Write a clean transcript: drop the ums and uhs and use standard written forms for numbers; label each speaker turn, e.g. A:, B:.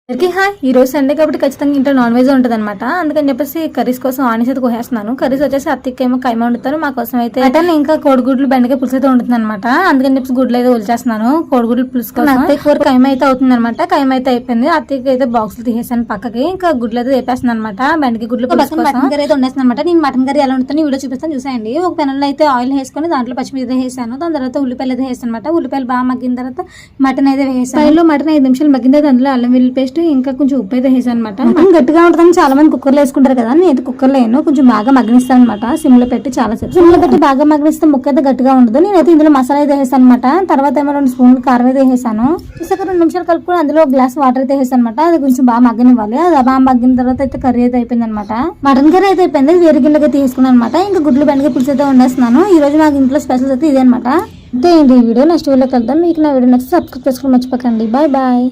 A: Hi, ఈ రోజు Sunday కాబట్టి ఖచ్చితంగా ఇంట్లో నాన్ వెజ్ ఉంటుంది అనమాట. అందుకని చెప్పేసి కర్రీస్ కోసం ఆనియన్స్ అయితే కోసేస్తున్నాను. కర్రీస్ వచ్చేసి అత్తికేమో కైమ వండుతారు, మా కోసం అయితే మటన్ ఇంకా కోడిగుడ్లు బెండకాయ పులుసు అయితే ఉంటుంది అనమాట. అందుకని చెప్పేసి గుడ్లు అయితే ఉల్చేస్తున్నాను. కోడిగుడ్లు పులుసు కోసం అత్తయ్య కూర కైమ అయితే అవుతుంది అనమాట. కైమ అయితే అయిపోయింది. అత్తయ్యకి అయితే బాక్సులు తీసేసాను పక్కకి. ఇంకా గుడ్లు అయితే వేపేస్తున్నాను అనమాట. బెండకాయ గుడ్లు మటన్ కర్రీ అయితే వండేస్తాను అనమాట. నేను మటన్ కర్రీ ఎలా ఉంటుంది వీడియో చూపిస్తాను, చూసేయండి. ఒక పెనంలో అయితే ఆయిల్ వేసుకొని దాంట్లో పచ్చిమిర్చి వేసాను. దాని తర్వాత ఉల్లిపాయలు అయితే వేసాను అనమాట. ఉల్లిపాయలు బాగా మగ్గిన తర్వాత మటన్ అయితే వేసాను. ఆయిల్లో మటన్ 5 నిమిషాలు మగ్గిన తర్వాత అందులో అల్లం వెల్లుల్లి పేస్ట్ ఇంకా కొంచెం ఉప్పు అయితే వేసాను అనమాట. గట్టిగా ఉంటుందని చాలా మంది కుక్కర్లో వేసుకుంటారు కదా, నేను కుక్కర్లో వేయను, కొంచెం బాగా మగ్గనిస్తాను అనమాట. సిమ్ లో పెట్టి చాలా సేపు సిమ్ లో పెట్టి బాగా మగ్గనిస్తే ముక్క అయితే గట్టిగా ఉండదు. నేనైతే ఇందులో మసాలా అయితే వేసాను అనమాట. తర్వాత ఏమో 2 స్పూన్లు కారం అయితే వేసాను. చూసాక 2 నిమిషాలు కలుపుకొని అందులో ఒక గ్లాస్ వాటర్ అయితే వేసాను అనమాట. అది కొంచెం బాగా మగ్గనివ్వాలి. అది బాగా మగ్గిన తర్వాత అయితే కర్రీ అయితే అయిపోయింది అనమాట. మటన్ కర్రీ అయితే అయిపోయింది. వేరే గిన్నెకి తీసుకున్నాను అనమాట. ఇంకా గుడ్లు బెండకాయ పులుసు అయితే వండేస్తున్నాను. ఈ రోజు నాకు ఇంట్లో స్పెషల్స్ అయితే ఇదే అనమాట. అంతే అండి. ఈ వీడియో నెక్స్ట్ వీడియోకి వెళ్దాం. మీకు నా వీడియో నచ్చితే సబ్స్క్రైబ్ చేసుకోవడం మర్చిపోకండి. Bye bye.